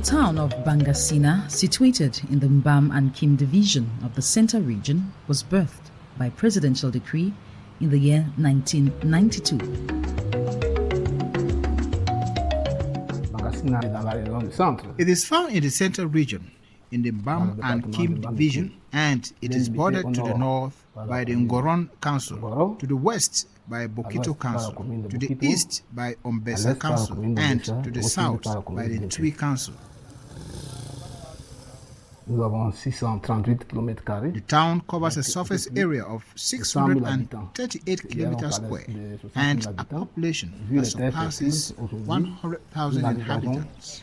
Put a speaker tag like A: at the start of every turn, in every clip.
A: town of Mbangassina, situated in the Mbam and Kim division of the Center region, was birthed by presidential decree in the year 1992.
B: It is found in the Center region, in the Mbam and Kim division, and it is bordered to the north by the Ngoron Council, to the west by Bokito Council, to the east by Ombesa Council, and to the south by the Tui Council. The town covers a surface area of 638 kilometers square and a population that surpasses 100,000 inhabitants.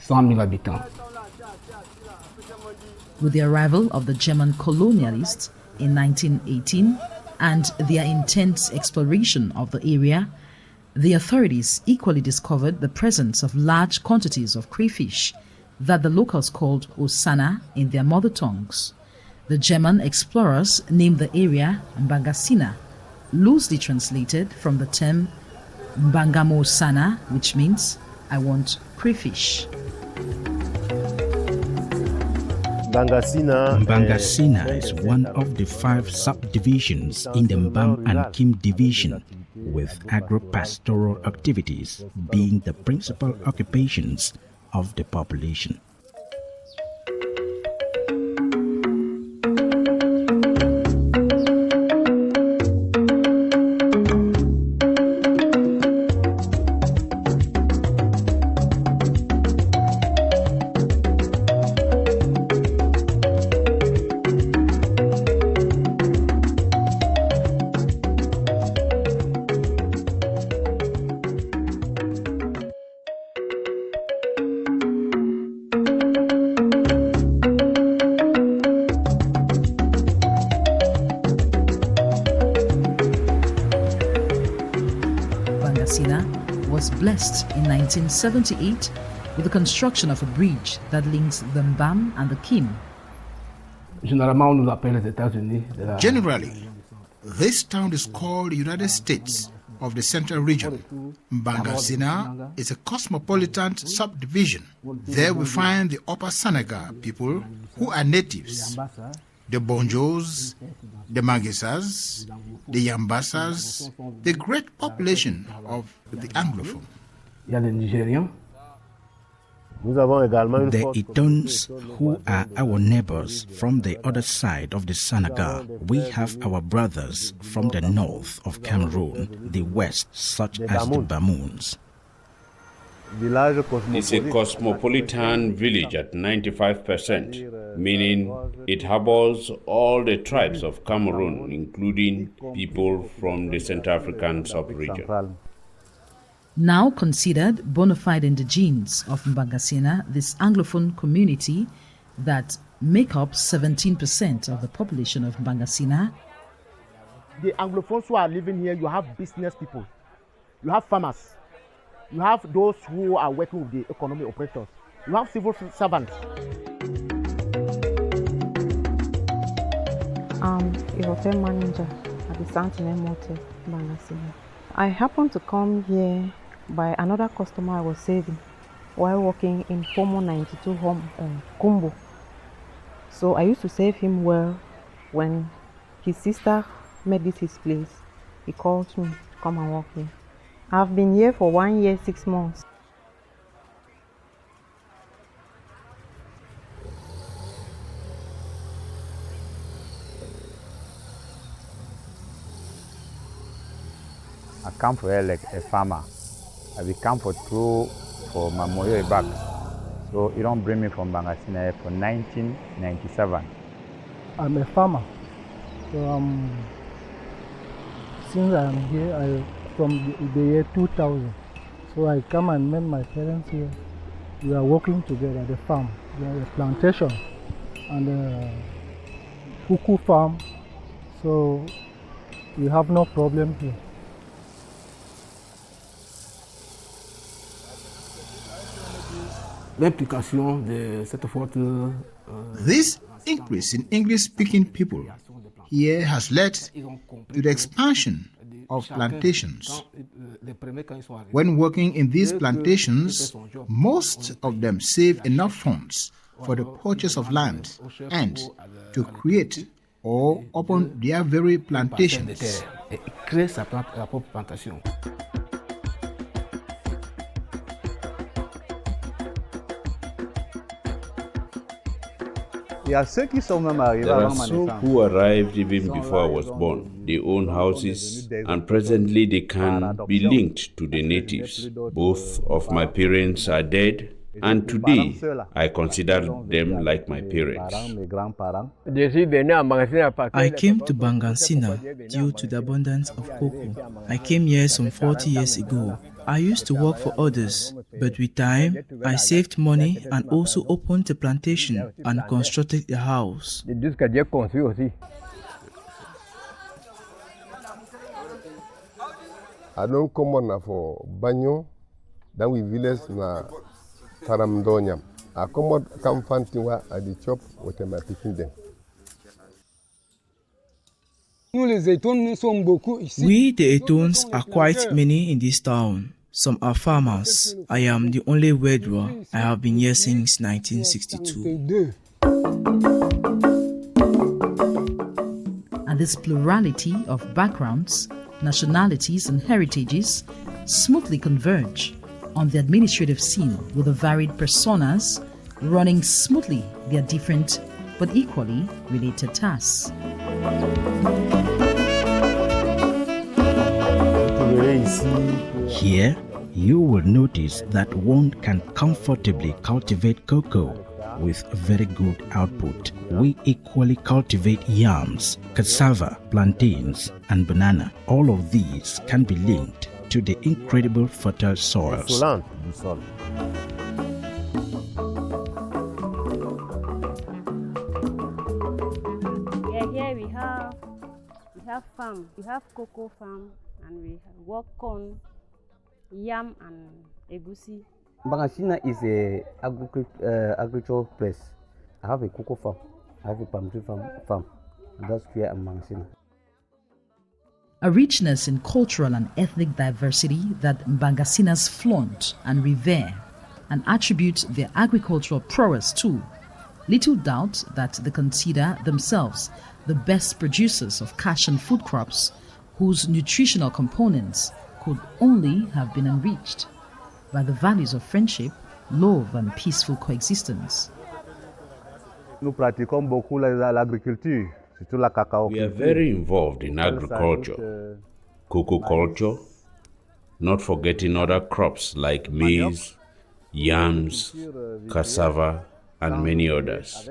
A: With the arrival of the German colonialists in 1918 and their intense exploration of the area, the authorities equally discovered the presence of large quantities of crayfish that the locals called osana in their mother tongues. The German explorers named the area Mbangassina, loosely translated from the term Mbangassina, which means I want crayfish.
C: Mbangassina is one of the 5 subdivisions in the Mbam and Kim division, with agro-pastoral activities being the principal occupations of the population.
A: Mbangassina was blessed in 1978 with the construction of a bridge that links the Mbam and the Kim.
B: Generally, this town is called the United States of the Central region. Mbangassina is a cosmopolitan subdivision. There we find the Upper Senegal people who are natives, the Bonjos, the Mangisas, the Yambasas, the great population of the Anglophone.
C: The Itons, who are our neighbors from the other side of the Senegal. We have our brothers from the north of Cameroon, the west, such as the Bamoons.
D: It's a cosmopolitan village at 95%, meaning it harbors all the tribes of Cameroon, including people from the Central African sub-region.
A: Now considered bona fide indigenes of Mbangassina, this Anglophone community that make up 17% of the population of Mbangassina.
E: The Anglophones who are living here, you have business people, you have farmers, you have those who are working with the economic operators, you have civil servants.
F: I'm a hotel manager at the Sentinel Motel, Mbangassina. I happened to come here by another customer I was saving while working in Pomo 92 home Kumbo. So I used to save him well. When his sister made this his place, he called me to come and work here. I've been here for 1 year, 6 months.
G: I come for here like a farmer. I become for my Moyo back. So you don't bring me from Mbangassina for 1997.
H: I'm a farmer. So since I'm here, from the year 2000. So I come and met my parents here. We are working together at the farm, the plantation and the cuckoo farm. So we have no problem here.
B: This increase in English-speaking people here has led to the expansion of plantations. When working in these plantations, most of them save enough funds for the purchase of land and to create or open their very plantations.
D: There are some who arrived even before I was born. They own houses and presently they can be linked to the natives. Both of my parents are dead and today I consider them like my parents.
I: I came to Mbangassina due to the abundance of cocoa. I came here some 40 years ago. I used to work for others, but with time, I saved money and also opened a plantation and constructed a house.
J: I don't come on for banyo, then we village na taramdonyam. I come on come fantiwa at the shop with my picking them.
I: We, the Etones, are quite many in this town. Some are farmers. I am the only widower. I have been here since 1962.
A: And this plurality of backgrounds, nationalities, and heritages smoothly converge on the administrative scene with the varied personas running smoothly their different but equally related tasks.
C: Here, you will notice that one can comfortably cultivate cocoa with very good output. We equally cultivate yams, cassava, plantains, and banana. All of these can be linked to the incredible fertile soils.
K: Here we have farm. We have cocoa farm, and we work on yam and egusi.
L: Mbangassina is a agricultural place. I have a cocoa farm. I have a palm tree farm. That's where I'm Mbangassina.
A: A richness in cultural and ethnic diversity that Mbangassinas flaunt and revere and attribute their agricultural prowess to. Little doubt that they consider themselves the best producers of cash and food crops whose nutritional components could only have been enriched by the values of friendship, love, and peaceful coexistence.
G: Nous pratiquons beaucoup l'agriculture, surtout la cacao.
D: We are very involved in agriculture, cocoa culture, not forgetting other crops like maize, yams, cassava, and many others.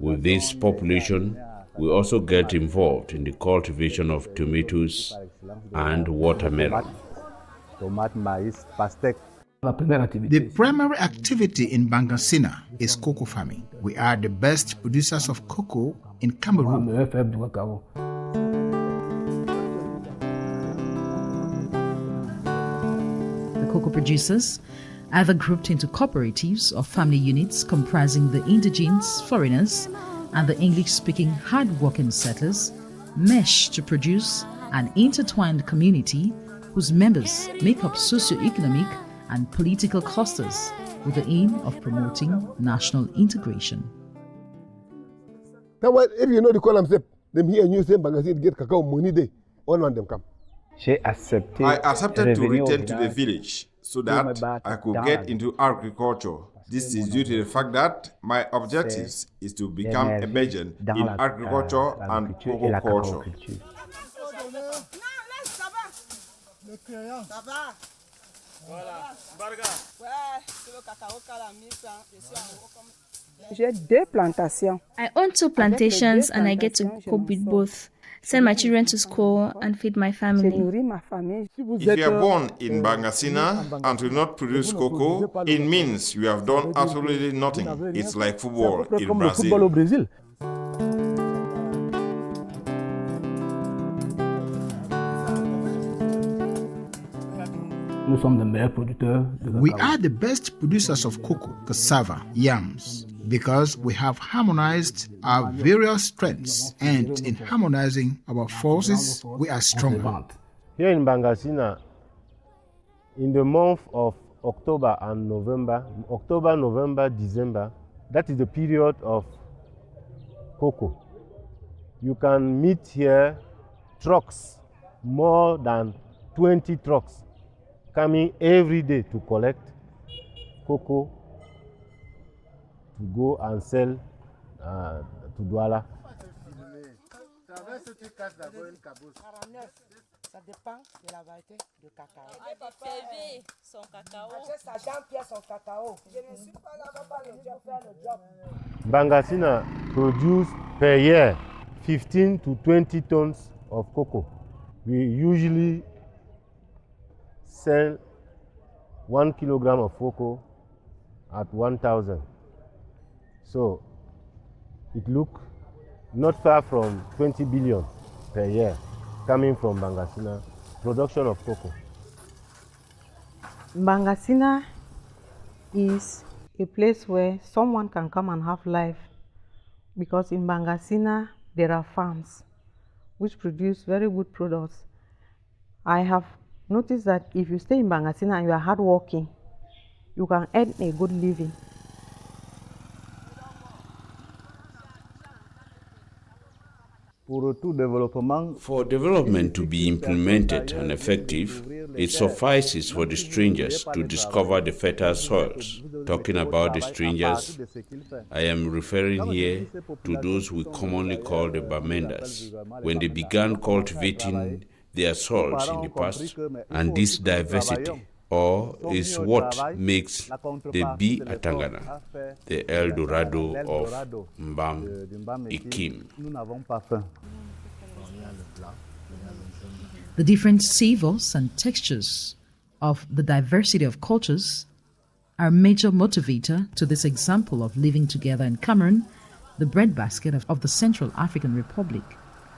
D: With this population, we also get involved in the cultivation of tomatoes and watermelon.
B: The primary activity in Mbangassina is cocoa farming. We are the best producers of cocoa in Cameroon.
A: The cocoa producers, either grouped into cooperatives or family units comprising the indigenes, foreigners, and the English-speaking hard-working settlers, mesh to produce an intertwined community whose members make up socio-economic and political clusters with the aim of promoting national integration.
J: Now, if you know the column, them here and you say Mbangassina get cacao money day, all of them come.
M: I accepted to return to the village so that I could get into agriculture. This is due to the fact that my objectives is to become a major in agriculture and cocoa culture.
N: I own 2 plantations and I get to cope with both, send my children to school and feed my family.
M: If you are born in Mbangassina and do not produce cocoa, it means you have done absolutely nothing. It's like football in Brazil.
B: We are the best producers of cocoa, cassava, yams, because we have harmonized our various strengths, and in harmonizing our forces, we are stronger.
O: Here in Mbangassina, in the month of October and November, December, that is the period of cocoa. You can meet here trucks, more than 20 trucks coming every day to collect cocoa to go and sell to Douala. Mbangassina produce per year 15 to 20 tons of cocoa. We usually sell 1 kilogram of cocoa at 1,000. So it looks not far from 20 billion per year coming from Mbangassina production of cocoa.
F: Mbangassina is a place where someone can come and have life, because in Mbangassina there are farms which produce very good products. I have noticed that if you stay in Mbangassina and you are hardworking, you can earn a good living.
D: For development to be implemented and effective, it suffices for the strangers to discover the fertile soils. Talking about the strangers, I am referring here to those we commonly call the Bamenders, when they began cultivating their soils in the past, and this diversity is what makes the B. Atangana the El Dorado of Mbangassina.
A: The different savors and textures of the diversity of cultures are a major motivator to this example of living together in Cameroon, the breadbasket of the Central African Republic.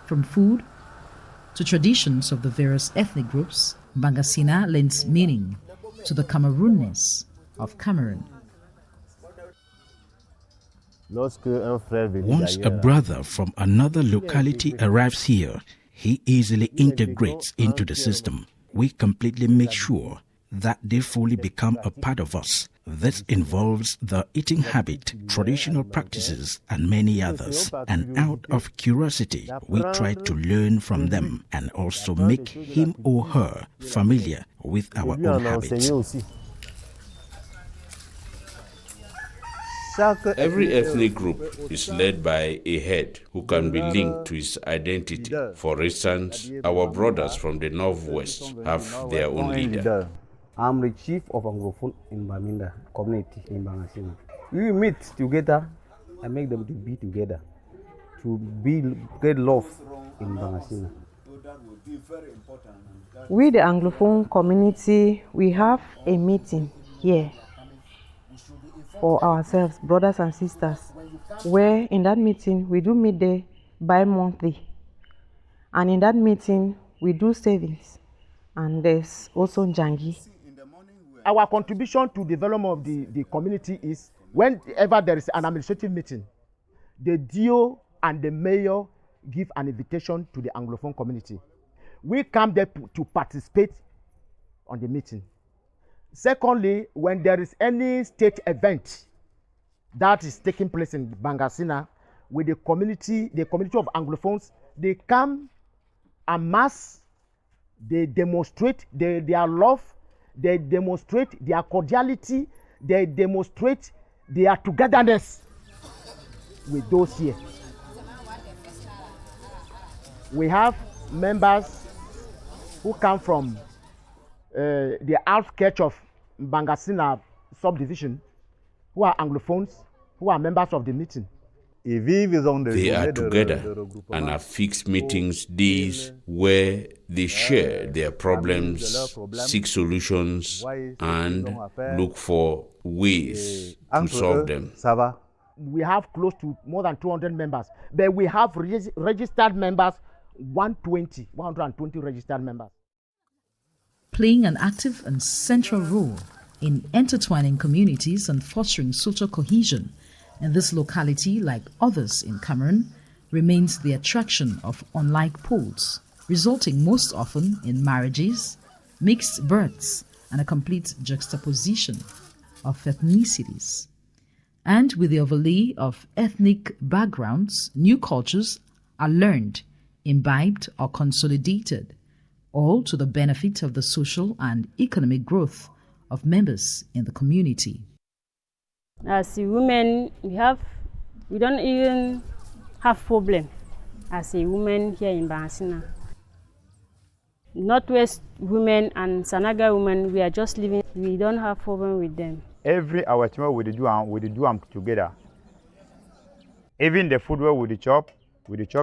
A: From food to traditions of the various ethnic groups, Mbangassina lends meaning to the Cameroonness of Cameroon.
C: Once a brother from another locality arrives here, he easily integrates into the system. We completely make sure that they fully become a part of us. This involves the eating habit, traditional practices, and many others. And out of curiosity, we try to learn from them and also make him or her familiar with our own habits.
D: Every ethnic group is led by a head who can be linked to his identity. For instance, our brothers from the northwest have their own leader.
L: I'm the chief of Anglophone in Baminda community in Mbangassina. We meet together and make them to be together, to get love in Mbangassina.
F: We, the Anglophone community, we have a meeting here for ourselves, brothers and sisters, where in that meeting we do meet there bi-monthly, and in that meeting we do savings, and there's also Njangi.
E: Our contribution to development of the community is whenever there is an administrative meeting, the DO and the mayor give an invitation to the Anglophone community. We come there to participate on the meeting. Secondly, when there is any state event that is taking place in Mbangassina, with the community of Anglophones, they come en masse, they demonstrate their love, they demonstrate their cordiality, they demonstrate their togetherness with those here. We have members who come from the outskirts of Mbangassina subdivision, who are Anglophones, who are members of the meeting.
D: They are together and have fixed meetings days where they share their problems, seek solutions, and look for ways to solve them.
E: We have close to more than 200 members, but we have registered members 120 registered members.
A: Playing an active and central role in intertwining communities and fostering social cohesion in this locality, like others in Cameroon, remains the attraction of unlike poles. resulting most often in marriages, mixed births, and a complete juxtaposition of ethnicities. And with the overlay of ethnic backgrounds, new cultures are learned, imbibed, or consolidated, all to the benefit of the social and economic growth of members in the community.
K: As a woman, we don't even have problem as a woman here in Mbangassina. Northwest women and Sanaga women, we are just living. We don't have problem with them.
G: Every hour tomorrow we do them together. Even the food where we chop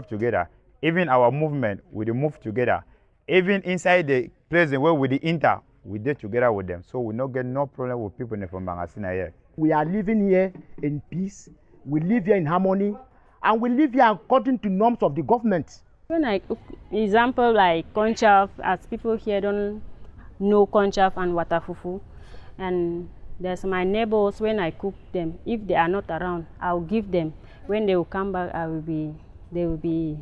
G: together. Even our movement, we move together. Even inside the place where we enter, we do together with them. So we don't get no problem with people from Mbangassina here.
E: We are living here in peace. We live here in harmony, and we live here according to norms of the government.
K: When I cook, example like conchaf, as people here don't know conchaf and watafufu, and there's my neighbors. When I cook them, if they are not around, I'll give them. When they will come back, they will be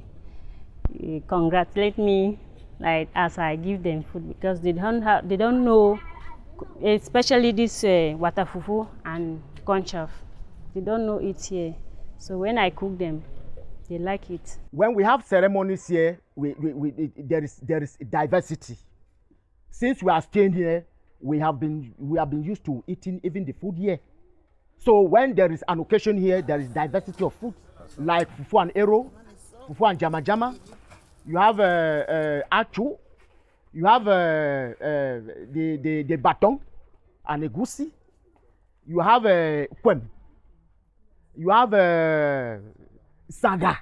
K: congratulate me, like as I give them food, because they don't know, especially this watafufu and conchaf. They don't know it here. So when I cook them, they like it.
E: When we have ceremonies here, there is diversity. Since we are staying here, we have been used to eating even the food here. So when there is an occasion here, there is diversity of food, like fufu and ero, fufu and jama jama. You have achu, you have the baton and egusi. You have kwem. You have saga.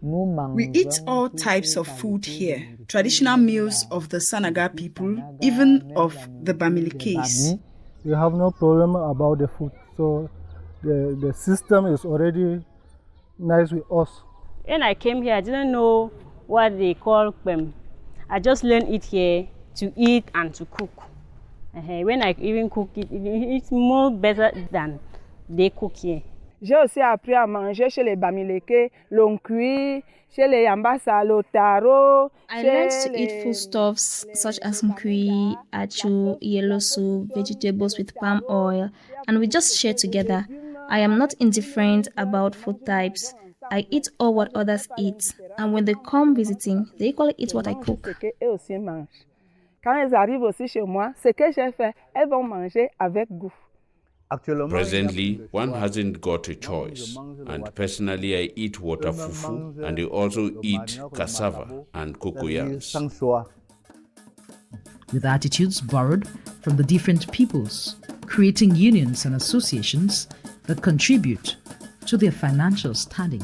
P: We eat all types of food here, traditional meals of the Sanaga people, even of the Bamilikes.
H: We have no problem about the food, so the system is already nice with us.
K: When I came here, I didn't know what they call kwem. I just learned it here to eat and to cook. When I even cook it, it's more better than they cook here.
Q: J'ai aussi appris à manger chez les Bamileke, l'oncuit, chez les Yambasa, l'otaro.
N: I learned to eat foodstuffs such as nkui, achu, yellow soup, vegetables with palm oil, and we just share together. I am not indifferent about food types. I eat all what others eat, and when they come visiting, they equally eat what I cook.
Q: Quand elles arrivent aussi chez moi, ce que j'ai fait, elles vont manger avec goût.
D: Presently, one hasn't got a choice, and personally I eat water fufu, and I also eat cassava and cocoyams.
A: With attitudes borrowed from the different peoples, creating unions and associations that contribute to their financial standing.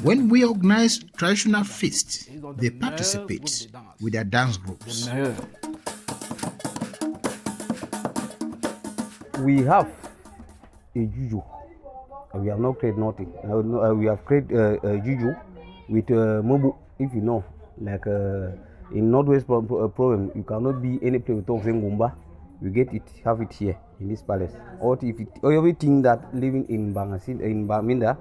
B: When we organize traditional feasts, they participate with their dance groups.
L: We have a juju. We have not created nothing. We have created juju with mobu, if you know. Like in Northwest province, you cannot be any place without Zengumba. We get it, have it here in this palace. Or if everything that living in Mbangassina, in Baminda,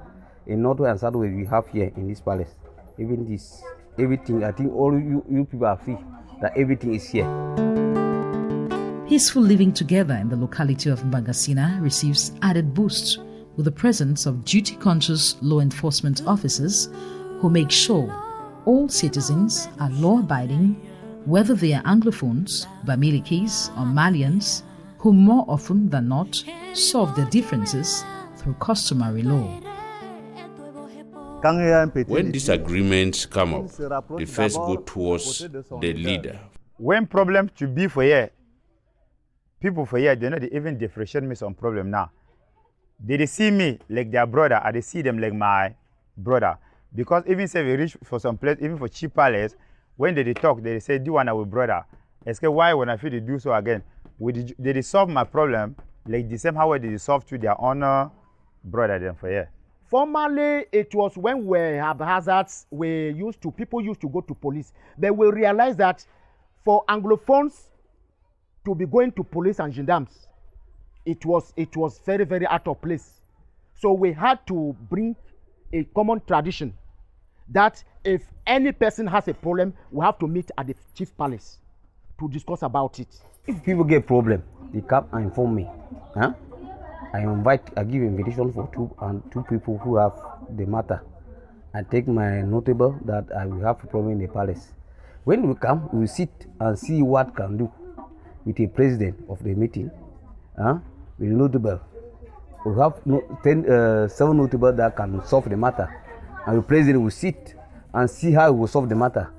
L: in Northwest and Southwest, we have here in this palace. Even this, everything. I think all you people are free that everything is here.
A: Peaceful living together in the locality of Mbangassina receives added boost with the presence of duty-conscious law enforcement officers who make sure all citizens are law-abiding, whether they are Anglophones, Bamilikes, or Malians, who more often than not solve their differences through customary law.
D: When disagreements come up, they first go towards the leader.
G: When problems to be for here, people for here, they know they even differentiate me some problem now. They see me like their brother, and they see them like my brother. Because even say we reach for some place, even for cheap palace, when they talk, they say, do one our brother. Ask why when I feel they do so again. They solve my problem like the same how they solve to their own brother them for here.
E: Formerly, it was when we have hazards, people used to go to police. But we realized that for Anglophones to be going to police and gendarmes, it was very, very out of place. So we had to bring a common tradition that if any person has a problem, we have to meet at the chief palace to discuss about it.
L: If people get problem, they come and inform me. Huh? I give invitation for two people who have the matter. I take my notable that I will have a problem in the palace. When we come, we will sit and see what can do with the president of the meeting. With notable. We have 7 notable that can solve the matter. And the president will sit and see how he will solve the matter.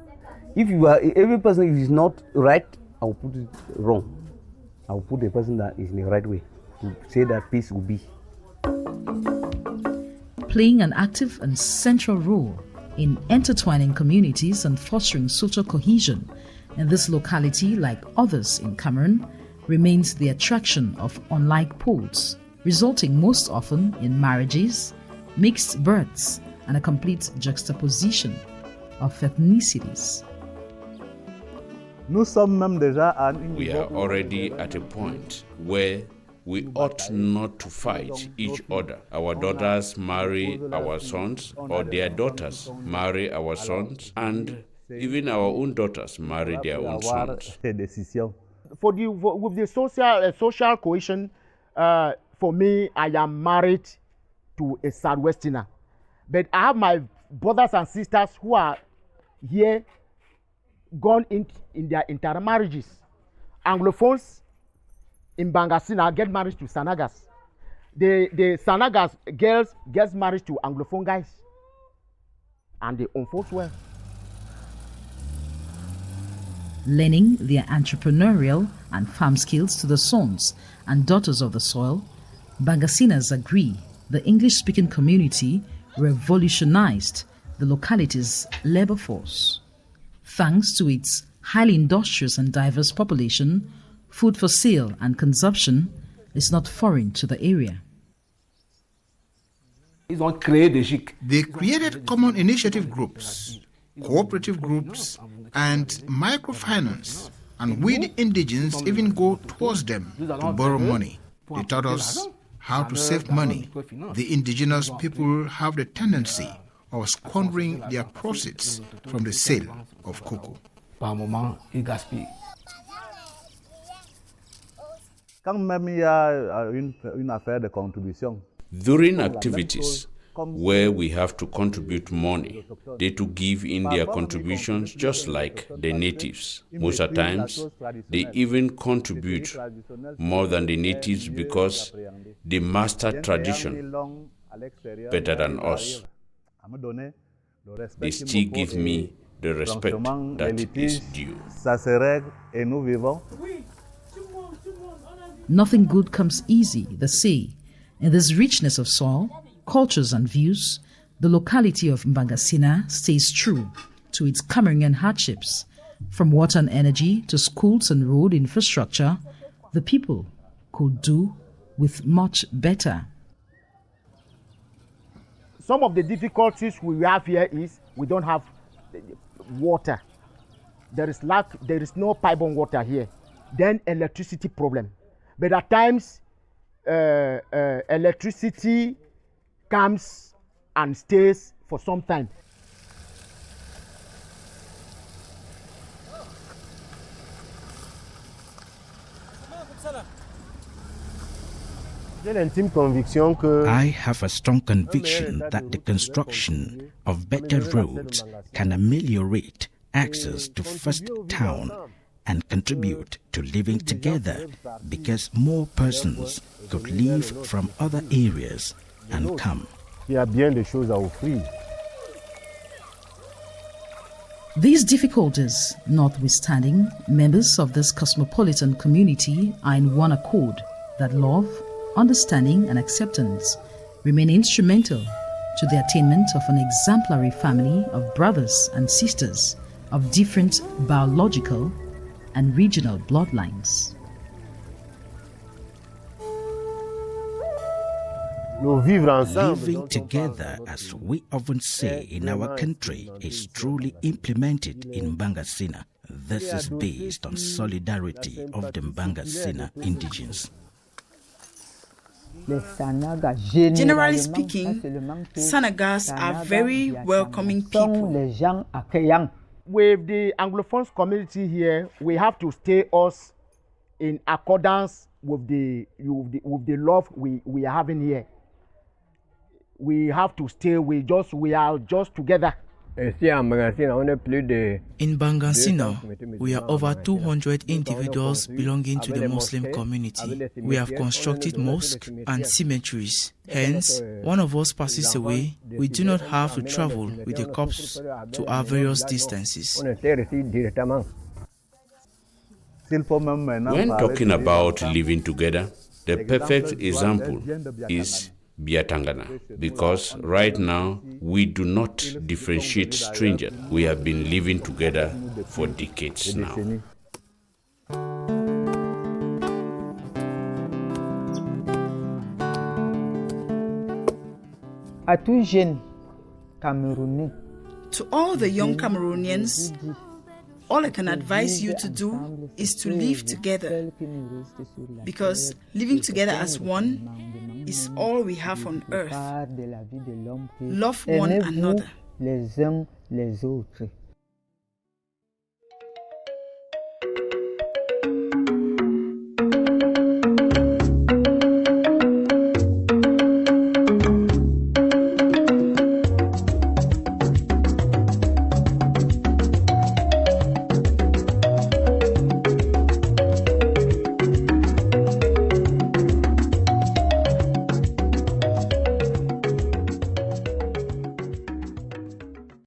L: If every person is not right, I will put it wrong. I will put the person that is in the right way to say that peace will be.
A: Playing an active and central role in intertwining communities and fostering social cohesion in this locality, like others in Cameroon, remains the attraction of unlike poles, resulting most often in marriages, mixed births, and a complete juxtaposition of ethnicities.
D: We are already at a point where we ought not to fight each other. Our daughters marry our sons, or their daughters marry our sons, and even our own daughters marry their own sons.
E: With the social cohesion, for me, I am married to a Southwesterner. But I have my brothers and sisters who are here, gone in their intermarriages. Anglophones in Mbangassina get married to Sanagas. The Sanagas girls get married to Anglophone guys. And they unfold well.
A: Lending their entrepreneurial and farm skills to the sons and daughters of the soil, Mbangassinas agree the English-speaking community revolutionized the locality's labor force. Thanks to its highly industrious and diverse population, food for sale and consumption is not foreign to the area.
B: They created common initiative groups, cooperative groups, and microfinance, and we the indigenes even go towards them to borrow money. They taught us how to save money. The indigenous people have the tendency of squandering their proceeds from the sale of cocoa.
D: During activities where we have to contribute money, they to give in their contributions just like the natives. Most of the times, they even contribute more than the natives because they master tradition better than us. They still give me the respect that is due.
A: Nothing good comes easy, they say. In this richness of soil, cultures and views, the locality of Mbangassina stays true to its Cameroonian hardships. From water and energy to schools and road infrastructure, the people could do with much better.
E: Some of the difficulties we have here is we don't have water. There is no pipe-borne water here. Then electricity problem. But at times, electricity comes and stays for some time.
C: I have a strong conviction that the construction of better roads can ameliorate access to First Town and contribute to living together, because more persons could leave from other areas and come.
A: These difficulties notwithstanding, members of this cosmopolitan community are in one accord that love, understanding and acceptance remain instrumental to the attainment of an exemplary family of brothers and sisters of different biological and regional bloodlines.
C: Living together, as we often say in our country, is truly implemented in Mbangassina. This is based on solidarity of the Mbangassina indigenes.
P: Generally speaking, Sanagas are very welcoming people.
E: With the Anglophones community here, we have to stay us in accordance with the love we are having here. We have to stay. We are just together.
I: In Mbangassina, we are over 200 individuals belonging to the Muslim community. We have constructed mosques and cemeteries. Hence, one of us passes away, we do not have to travel with the corpse to our various distances.
D: When talking about living together, the perfect example is Biatangana, because right now we do not differentiate strangers. We have been living together for decades now.
P: To all the young Cameroonians, all I can advise you to do is to live together, because living together as one is all we have on earth. Love one another.